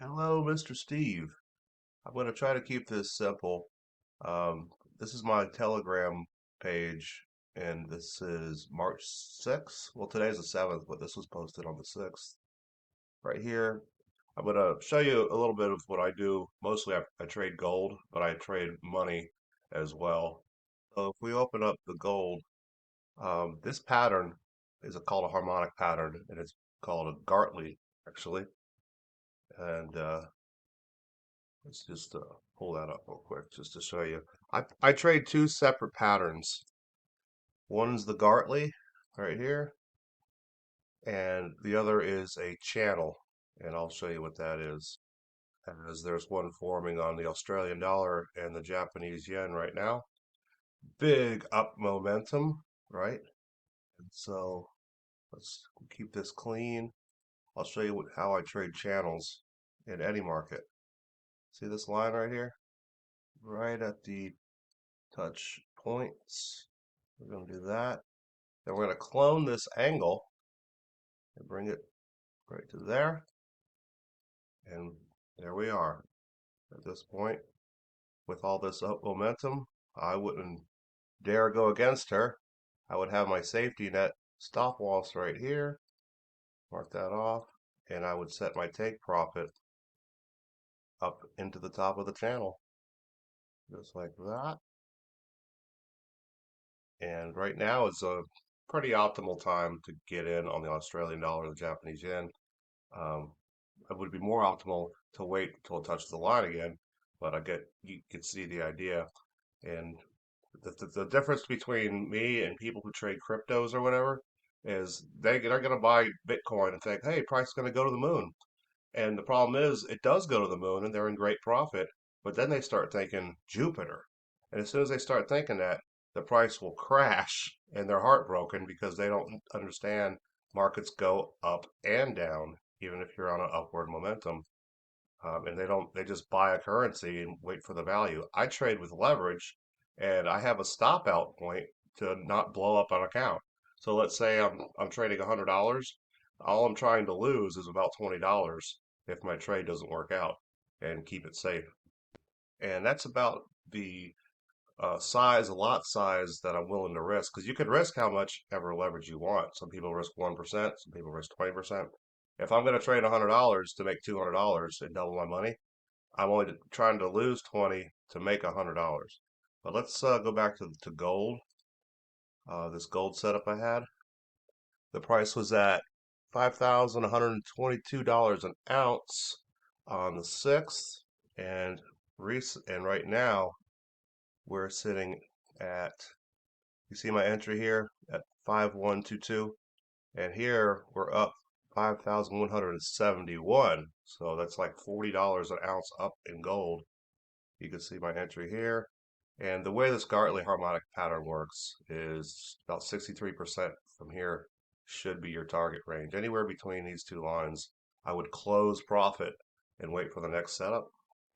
Hello, Mr. Steve. I'm going to try to keep this simple. Um, this is my Telegram page, and this is March 6th. Well, today's the 7th, but this was posted on the 6th. Right here, I'm going to show you a little bit of what I do. Mostly I trade gold, but I trade money as well. So if we open up the gold, this pattern is called a harmonic pattern, and it's called a Gartley, actually. And let's just pull that up real quick just to show you. I trade two separate patterns. One's the Gartley right here, and the other is a channel, and I'll show you what that is. As there's one forming on the Australian dollar and the Japanese yen right now. Big up momentum, right? And so let's keep this clean. I'll show you how I trade channels in any market. See this line right here? Right at the touch points. We're going to do that. Then we're going to clone this angle and bring it right to there. And there we are. At this point, with all this up momentum, I wouldn't dare go against her. I would have my safety net stop loss right here. Mark that off. And I would set my take profit up into the top of the channel. Just like that. And right now is a pretty optimal time to get in on the Australian dollar, the Japanese yen. Um, it would be more optimal to wait until it touches the line again, but you can see the idea. And the difference between me and people who trade cryptos or whatever is they're going to buy Bitcoin and think, hey, price is going to go to the moon. And the problem is it does go to the moon and they're in great profit, but then they start thinking Jupiter. And as soon as they start thinking that, the price will crash and they're heartbroken because they don't understand markets go up and down, even if you're on an upward momentum. And they just buy a currency and wait for the value. I trade with leverage and I have a stop out point to not blow up an account. So let's say I'm trading $100. All I'm trying to lose is about $20 if my trade doesn't work out and keep it safe. And that's about the lot size that I'm willing to risk. Because you can risk how much ever leverage you want. Some people risk 1%, some people risk 20%. If I'm going to trade $100 to make $200 and double my money, I'm only trying to lose 20 to make $100. But let's go back to gold. This gold setup I had. The price was at $5,122 an ounce on the 6th, and right now we're sitting at, you see my entry here at 5122, and here we're up 5,171. So that's like $40 an ounce up in gold. You can see my entry here. And the way this Gartley harmonic pattern works is about 63% from here should be your target range. Anywhere between these two lines, I would close profit and wait for the next setup.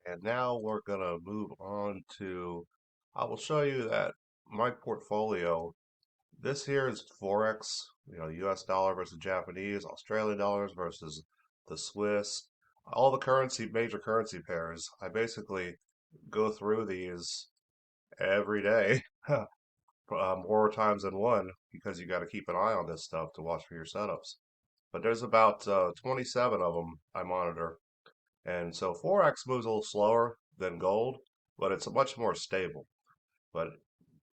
And now we're going to move on to, I will show you that my portfolio, this here is Forex, US dollar versus Japanese, Australian dollars versus the Swiss, all the major currency pairs. I basically go through these every day, more times than one, because you got to keep an eye on this stuff to watch for your setups. But there's about 27 of them I monitor. And so Forex moves a little slower than gold, but it's much more stable. But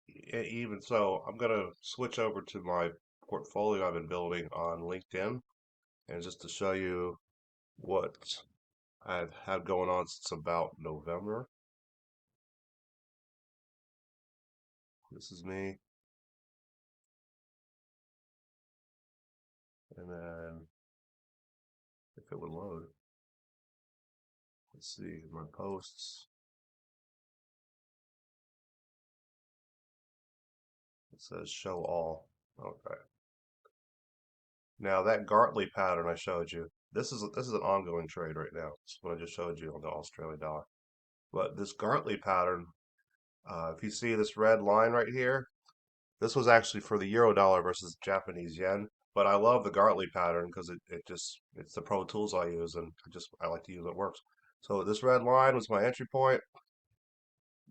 even so, I'm going to switch over to my portfolio I've been building on LinkedIn. And just to show you what I've had going on since about November. This is me. And then if it would load, let's see my posts. It says show all. Okay. Now that Gartley pattern I showed you, this is an ongoing trade right now. This is what I just showed you on the Australian dollar. But this Gartley pattern, if you see this red line right here, this was actually for the euro dollar versus Japanese yen. but I love the Gartley pattern because it's the Pro Tools I use, and I like to use it. It works. So this red line was my entry point.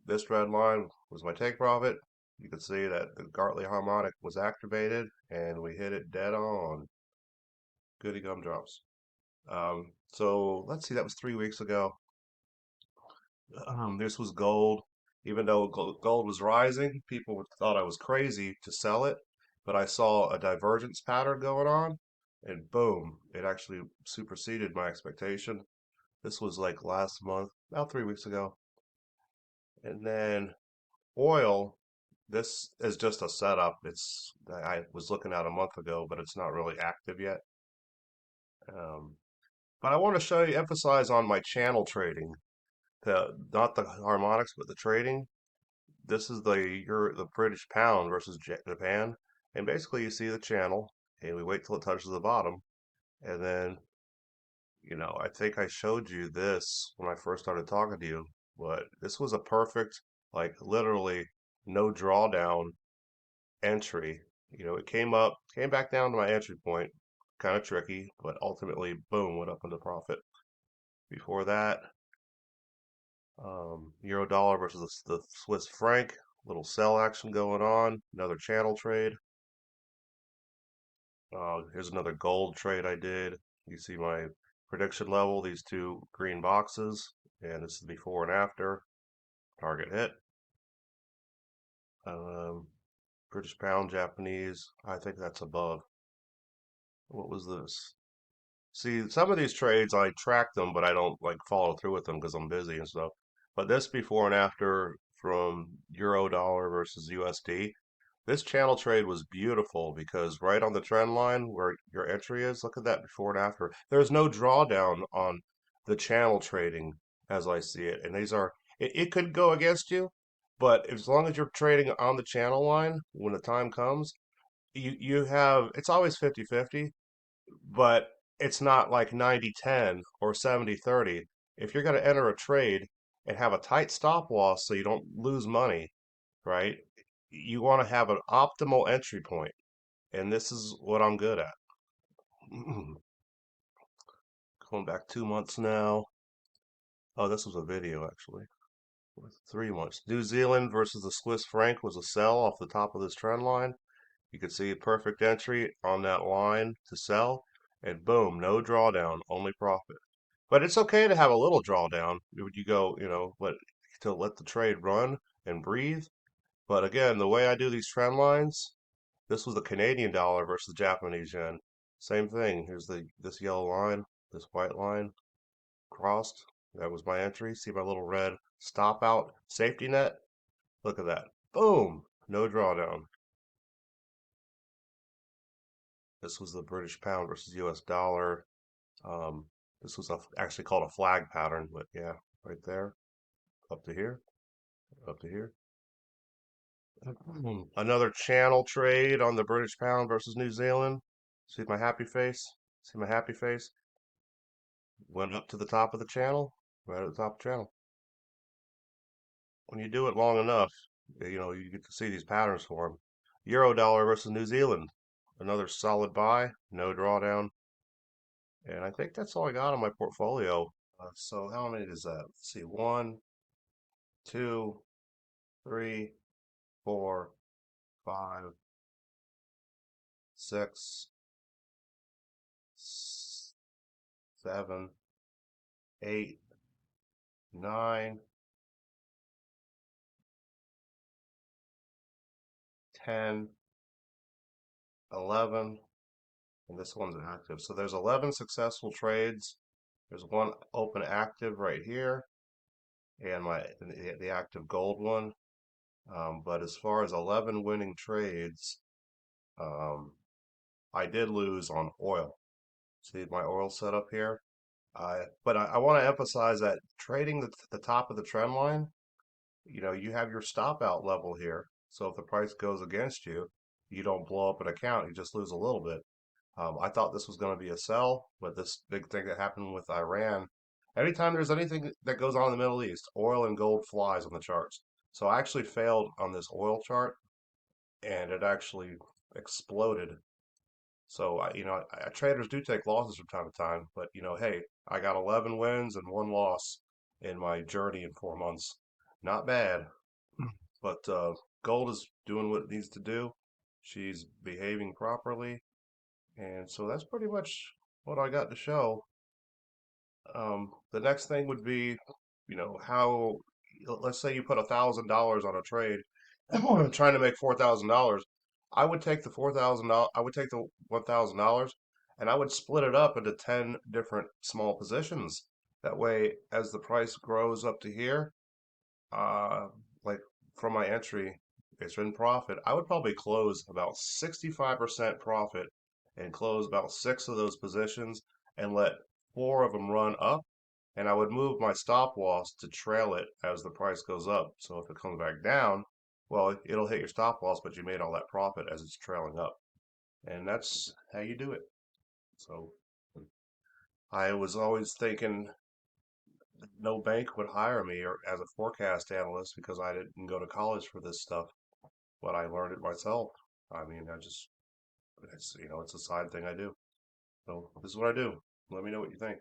This red line was my take profit. You can see that the Gartley harmonic was activated, and we hit it dead on. Goody gumdrops. So let's see, that was 3 weeks ago. This was gold. Even though gold was rising, people thought I was crazy to sell it, but I saw a divergence pattern going on, and boom, it actually superseded my expectation. This was like last month, about 3 weeks ago. And then oil, this is just a setup. I was looking at a month ago, but it's not really active yet. Um, but I want to emphasize on my channel trading, not the harmonics, but the trading. This is the British pound versus Japan, and basically you see the channel, and we wait till it touches the bottom, and then I think I showed you this when I first started talking to you, but this was a perfect, like literally no drawdown entry. It came up, came back down to my entry point, kind of tricky, but ultimately, boom, went up into profit. Before that, euro dollar versus the Swiss franc, little sell action going on, another channel trade. Here's another gold trade I did. You see my prediction level, these two green boxes, and this is before and after. Target hit. Um, British pound, Japanese, I think that's above. What was this? See, some of these trades I track them, but I don't like follow through with them because I'm busy and stuff. But this before and after from euro dollar versus USD, this channel trade was beautiful because right on the trend line where your entry is, look at that before and after. There's no drawdown on the channel trading as I see it. And it could go against you, but as long as you're trading on the channel line when the time comes, you have, it's always 50-50, but it's not like 90-10 or 70-30. If you're going to enter a trade and have a tight stop loss so you don't lose money, right? You want to have an optimal entry point, and this is what I'm good at. Going back 2 months now. Oh, this was a video actually. 3 months. New Zealand versus the Swiss franc was a sell off the top of this trend line. You could see a perfect entry on that line to sell, and boom, no drawdown, only profit. But it's okay to have a little drawdown. You go, to let the trade run and breathe. But again, the way I do these trend lines, this was the Canadian dollar versus the Japanese yen. Same thing. Here's this yellow line, this white line crossed. That was my entry. See my little red stop out safety net? Look at that. Boom! No drawdown. This was the British pound versus US dollar. This was actually called a flag pattern, but yeah, right there, up to here, up to here. Another channel trade on the British pound versus New Zealand. See my happy face? See my happy face? Went up to the top of the channel, right at the top of the channel. When you do it long enough, you get to see these patterns form. Euro dollar versus New Zealand. Another solid buy, no drawdown. And I think that's all I got on my portfolio. So how many is that? Let's see, 1, 2, 3, 4, 5, 6, 7, 8, 9, 10, 11, and this one's active. So there's 11 successful trades. There's one open active right here, and the active gold one. But as far as 11 winning trades, um, I did lose on oil. See my oil setup here? But I want to emphasize that trading the top of the trend line, you have your stop out level here. So if the price goes against you, you don't blow up an account, you just lose a little bit. I thought this was going to be a sell, but this big thing that happened with Iran, anytime there's anything that goes on in the Middle East, oil and gold flies on the charts. So I actually failed on this oil chart, and it actually exploded. So traders do take losses from time to time, but hey, I got 11 wins and one loss in my journey in 4 months. Not bad. But gold is doing what it needs to do. She's behaving properly, and so that's pretty much what I got to show. The next thing would be, how, let's say you put $1,000 on a trade, trying to make $4,000. I would take the $4,000. I would take the $1,000, and I would split it up into 10 different small positions. That way, as the price grows up to here, uh, like from my entry, it's in profit. I would probably close about 65% profit and close about six of those positions and let four of them run up. And I would move my stop loss to trail it as the price goes up. So if it comes back down, well, it'll hit your stop loss, but you made all that profit as it's trailing up. And that's how you do it. So I was always thinking no bank would hire me or as a forecast analyst because I didn't go to college for this stuff, but I learned it myself. I mean, it's a side thing I do. So this is what I do. Let me know what you think.